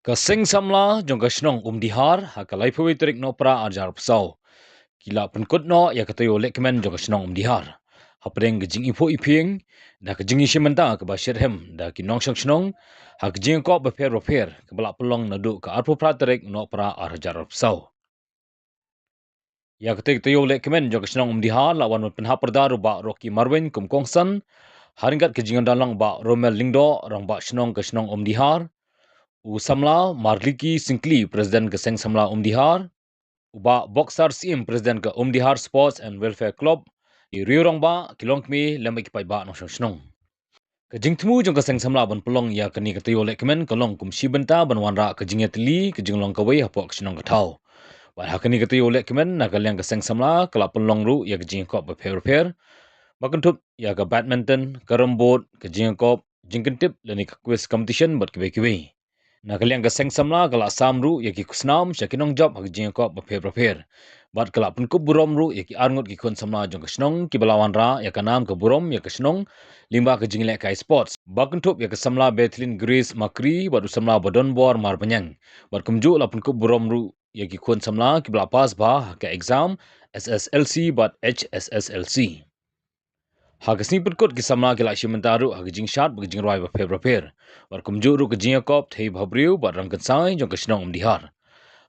Kasing Samla jong kasnong Umdihar Haka laipawi terik no pra ajar pesau. Kila penkut no ya Taiew Lehkmen jong kasnong Umdihar. Hapreng gejing ipo iping da gejing isimenta ke basir hem da kinong sang snong ha gejing ko beper ke balak pelong nadu ke arpo pra terik no pra ajar pesau. Ya Taiew Lehkmen jong kasnong Umdihar lawan penha perda ba Rocky Marwin kum kongsan haringat gejing dalang ba Romel Lyngdoh rang ba snong kasnong Umdihar. Samla Marliki Singkli Presiden ke Samla Umdihar, uba Boxer Sim Presiden ke Umdihar Sports and Welfare Club, di riurang ba kilongkmi lemai kipai ba no snong. Kejing temu jong ke Samla ban pelong ya keni ke Taiew Lehkmen kolong kum si benta ban wanra kejing teli kejing long kawai hapok snong ke tau. Ba hakeni ke Taiew Lehkmen nagaliang ke Samla kelap pelong ru ya kejing kop beper. Bakentup ya ke badminton, kerembot, kejing kop, jingkentip leni ke quiz competition buat kibai-kibai. Nakaliang gaseng Samla galak samru yaki kusnam syakinong job hak jing ko beper. Bat galak penkub burom ru yaki arngut ki kun Samla jong kasnong ki belawan ra ya kanam ke burom ya kasnong limba ke jing lek kai sports. Bakentup ya ke Samla Bethlin Grace Makri batu Samla badon bor mar penyang. Bat kumju la penkub burom ru yaki kun Samla ki belak pas ba ke exam SSLC bat HSSLC. Hagasni perkut ki Samla ki lakshi mentaru hagajing shat bagajing roi beper. War kumju ru kejing kop thei bhabriu bat rang kensai jong kasnong Umdihar.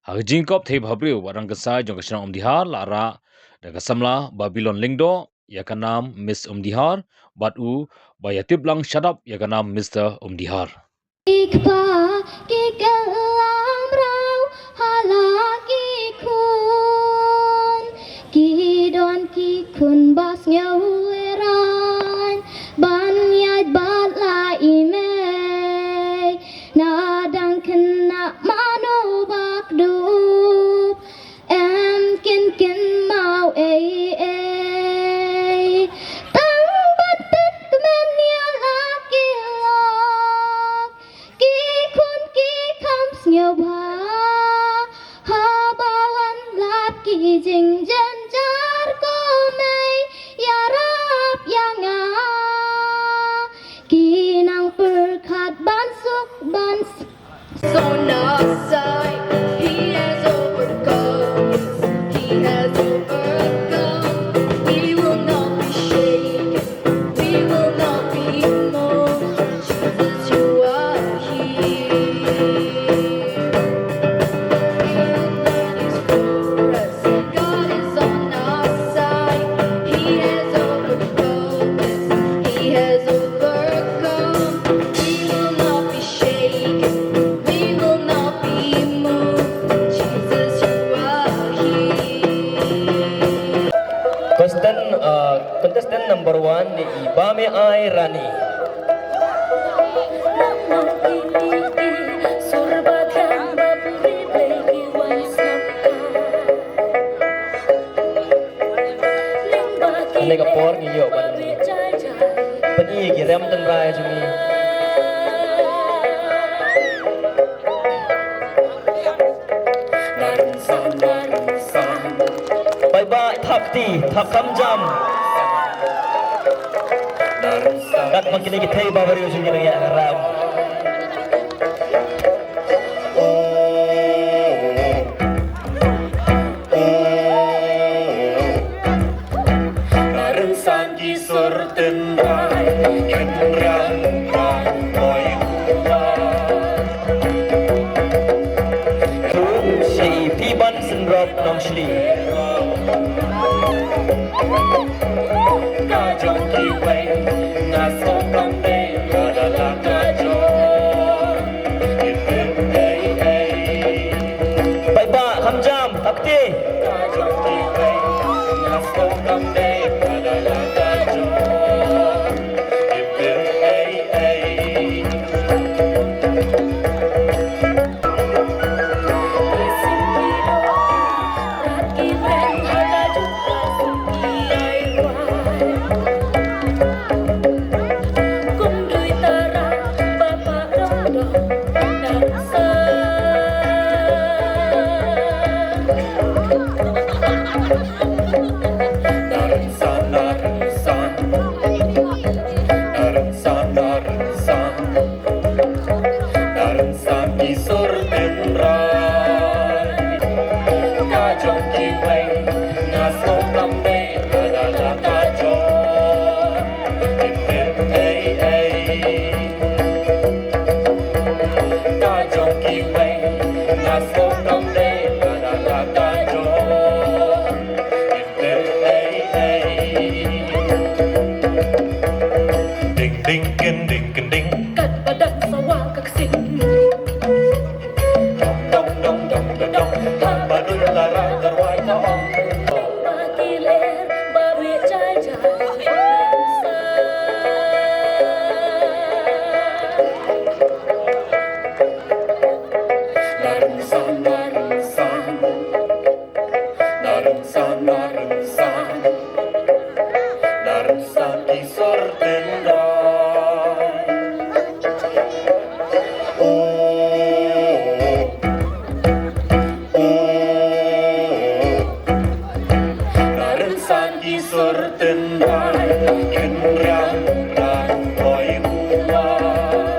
Hagajing kop thei bhabriu bat rang kensai jong kasnong Umdihar lara da Samla Babylon Lyngdoh ya kanam Miss Umdihar bat u Baiatiplang Shadap ya kanam Mr Umdihar. Ikpa ki kelam rau halaki kun ki don ki kun bas nyawiran ban yai bat la ime nadang kena mano bak du em kin mau tang bat pet men ya laki lak ki kun ki kam snyo bha ha bawan laki jing jen jar ko mai ya rap ya nga ki nang perkat ban suk ban so not side he has overcome he has overcome we will not be shaken we will not be moved Jesus you are here God is for us God is on our side he has overcome he has overcome we will not be shaken we will not be moved Jesus you are here Contestant number 1 ni Ibame Ai Rani. Ini kapor ngiyo ban ni. Peni ki rem tan rai jumi. Bye bye thap tham jam. Dak makin lagi thai babario jumi nang ya ram. Sangi sorten rai kenrang boy Si Piban Senrop Nong Shli. kajong kiway ngaso pambe ladala kajong ipin ay Bye bye tham jam takti. kajong kiway ngaso pambe ladala kajong ipin ay Rat ki ren ada juga suki ai wa ngaso kamde kadalakajo ipim ding ding kin ding kin ding Kat badan sawah kaksin dong dong dong dong dong badul lara darwai taong Makiler babi cai cai narunsan narunsan narunsan narunsan narunsan kisor tendai narunsan kisor tendai kenrang dan koi buat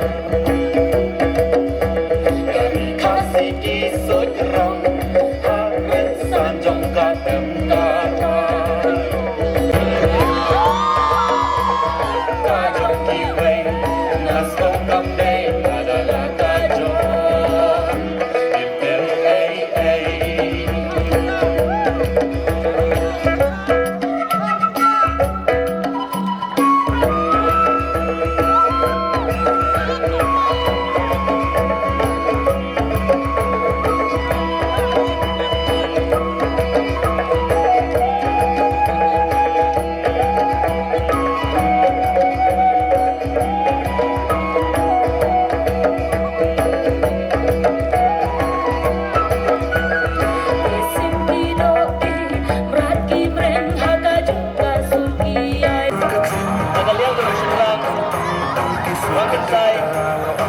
dari kasih kisut rong hamen sanjong kadem karai kajong kiwe nasko kamde adalah kajong ipil ay Nagaliang Division lang Rocket side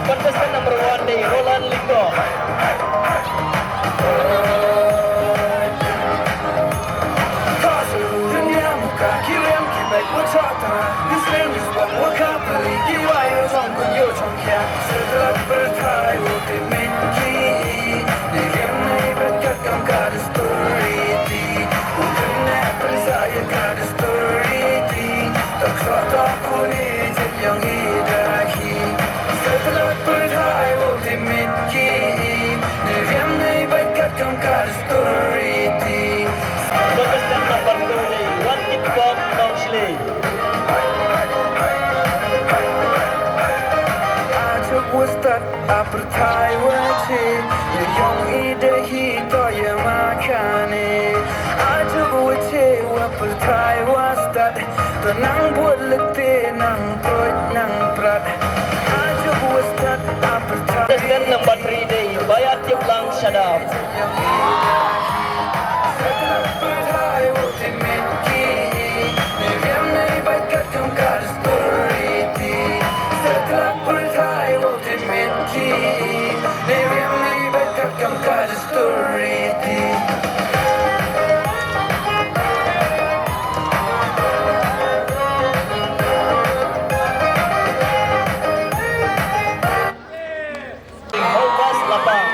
Contestant number 1 day Roland Lyngdoh Contestant number 2 day One Kid Pop Nongsley Contestant number 3 day Baiatiplang Shadap Hokas Lapang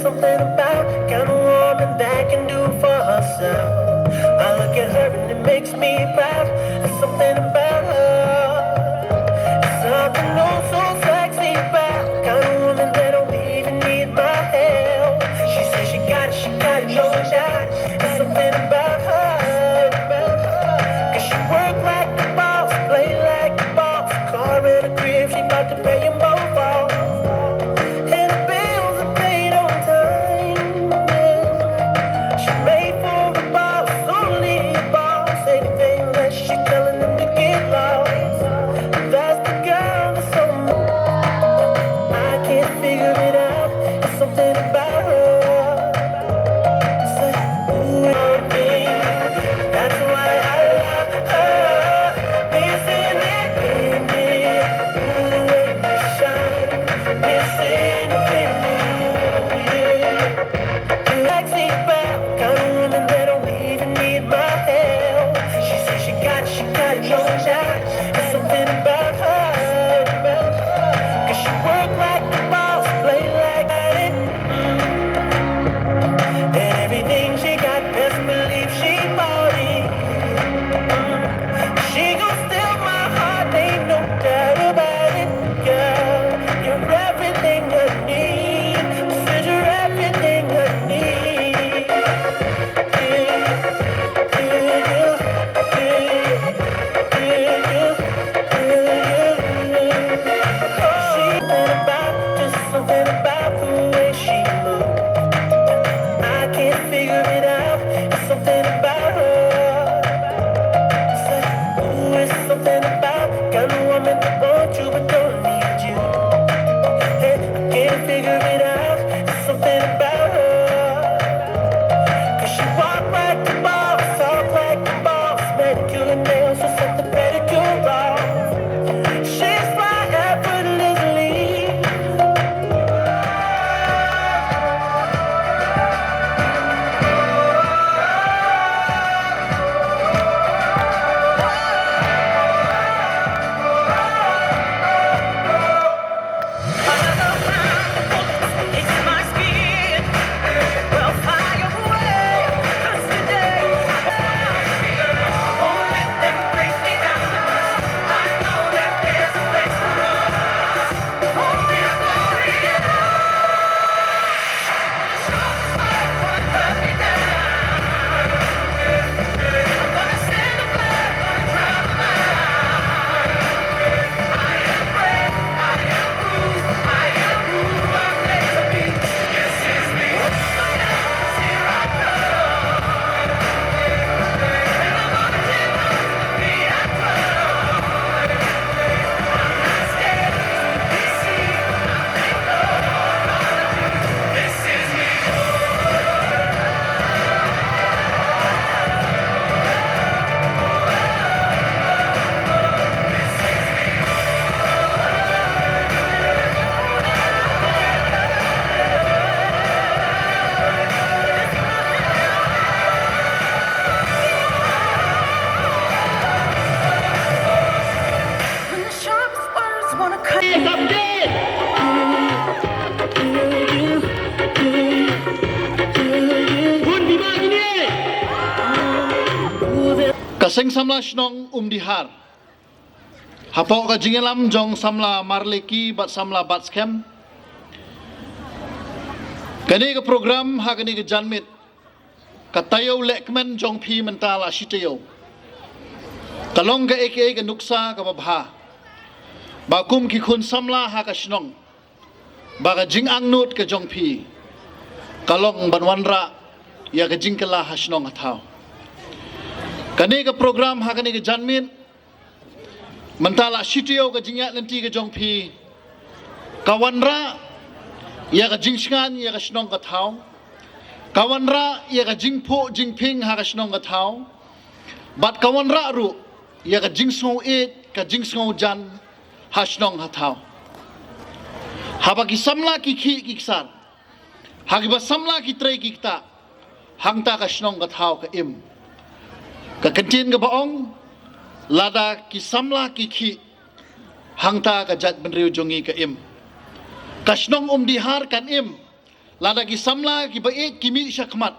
something about kind of woman that can do for herself. me back. There's something about her. Something oh so sexy about the kind of woman that don't even need my help. She says she got it, no doubt. There's something about her. Cause she work like a boss, play like a boss. Car and a crib, she about to pay them both off. And the bills are paid on time. Yeah. She made for the boss, only a boss. Anything that she telling them to get lost. That's the girl that's so I can't figure it out. There's something about her. Say, ooh, that's why I love her. Missing it in me. Ooh, the way you shine. Missing it in me. Sexy bad, kind of woman that don't even need my help. She says she got it, no doubt. There's something about her. Cause she work like a boss, play like it. And everything she got, best believe she bought it. She gon' steal my heart, ain't no doubt about it. Girl, you're everything I need. Said you're everything I need. Something about the way she moves. I can't figure it out. It's something about her. Say, ooh, it's something about kind of woman that wants you but don't need you. Hey, I can't figure it out. It's something about her. Cause she walk like the boss, talk like the boss. Manicure and nails or something pedicure off. She's fly effortlessly. Kaseng Samla Shnong Umdihar. Hapok ka jingelam jong Samla Marleki bat Samla bat Lehkmen. Kani ke program ha kani ke janmit. Ka Taiew Lehkmen jong pi mental Taiew. Kalong ke eke ke nuksa ka babha. Bakum ki kun Samla ha ka Shnong. Ba ka jing angnut ke jong pi. Kalong banwanra ya ke jingkela ha Shnong atau. Kani ke program ha kani ke janmin mentala Taiew ke jingat nanti ke jong pi kawanra ya ke jingsngan ya ke Shnong ke thau kawanra ya ke jingpo jingping ha ke Shnong ke thau bat kawanra ru ya ke jingsngo et ke jingsngo jan ha Shnong ha thau ha bagi Samla ki khi kiksar ha ki ba Samla ki trei kikta hangta ke Shnong ke thau ke im Kakentin ke baong lada ki Samla ki ki hangta ka jat benriu jongi ke im kasnong Umdihar kan im lada ki Samla ki baik ki mi syakmat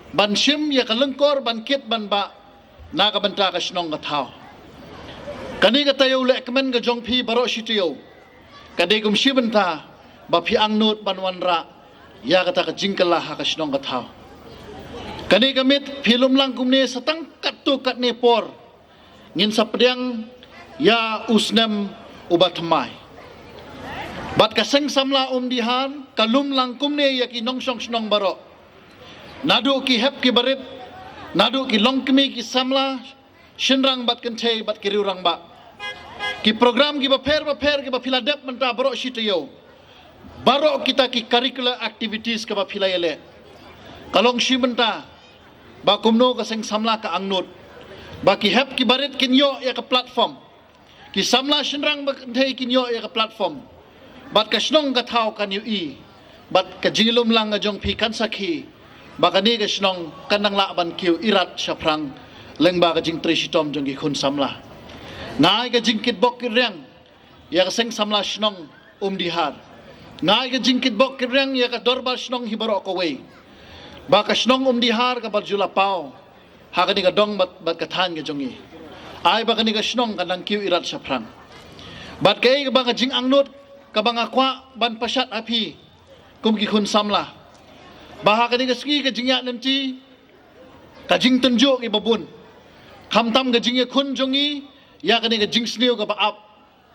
ban shim ya kalengkor ban kit ban ba na ka banta ka snong ka thao kani ka Taiew Lehkmen ka jong phi baro shi Taiew kade kum shi banta ba phi ang nut banwan ra ya ka ta ka jingkala ha ka snong ka thao kani ka mit philum lang kum ne satang kat tu kat ne por ngin sa pediang ya usnem ubat mai bat ka seng Samla Umdihar kalum lang kum ne ya ki nong song snong baro nadu ki hep ki barit nadu ki long kmi ki Samla shinrang bat kente bat ki riurang ba ki program ki ba pher ki ba philadep menta baro shi Taiew baro kita ki curricular activities ka ba philayele kalong shi menta ba kumno ka seng Samla ka angnut ba ki hep ki barit kinyo ya ka platform ki Samla shinrang ba kente kinyo ya ka platform bat ka snong ka thao kan yu i bat ka jingilum lang nga jong phi kan sakhi ba kani ka snong kanang la ban kiu irat saprang lengba ka jing tresitom jong ki khun Samla ngai ka jingkit bok ki reng ya ka seng Samla snong Umdihar ngai ka jingkit bok ki reng ya ka dorbar snong hibaro ko we ba ka snong Umdihar ka barjula pau ha ka ni ka dong bat ka than ka jongi ai ba ka ni ka snong kanang kiu irat saprang bat kai ka ba ka jing angnut kabang akwa ban pasyat api kum ki khun Samla baha kani gaski ka jingya nanti ka jing tunjuk i babun khamtam ka jingya khun jongi ya kani ka jing sniu ka baap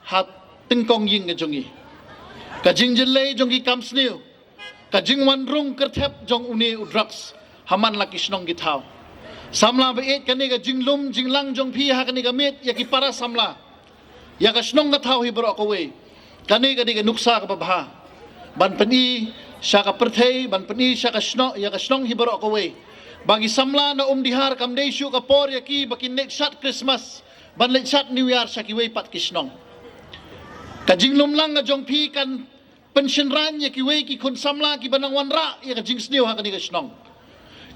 hat tingkong ying ka jongi ka jing jelei jongi kam sniu ka jing wan rung kerthep jong uni drugs haman laki snong ki thau Samla ba et kani ka jing lum jing lang jong phi ha kani ka met ya ki para Samla ya ka snong ka thau hi bro ko we kani ka nuksa ka babha ban pani siya ka perthei ban pani siya ka snong ya ka snong hibaro ko we bagi Samla na Umdihar kam day shu ka por ya ki bakin net shot Christmas ban let shot New Year siya ki we pat ki snong ka jinglum lang nga jong phi kan pension ran ya ki we ki khun Samla ki banang wanra ya ka jing sniu ha kani ka snong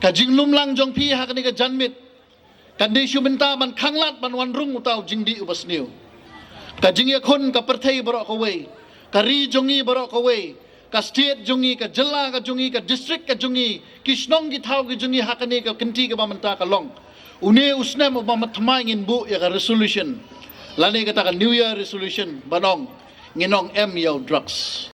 ka jinglum lang jong phi ha kani ka janmit kan day shu benta ban khanglat ban wan rung utaw jingdi ubas sniu ka jing ya khun ka perthei baro ko we ka ri jongi baro ko we ka state jongi ka jilla ka jongi ka district ka jongi ki snong ki thau ki jongi hakane ka kinti ka mamanta ka long une usnem ba matmai ngin bu ya ka resolution lani ka ta ka new year resolution banong nginong em yo drugs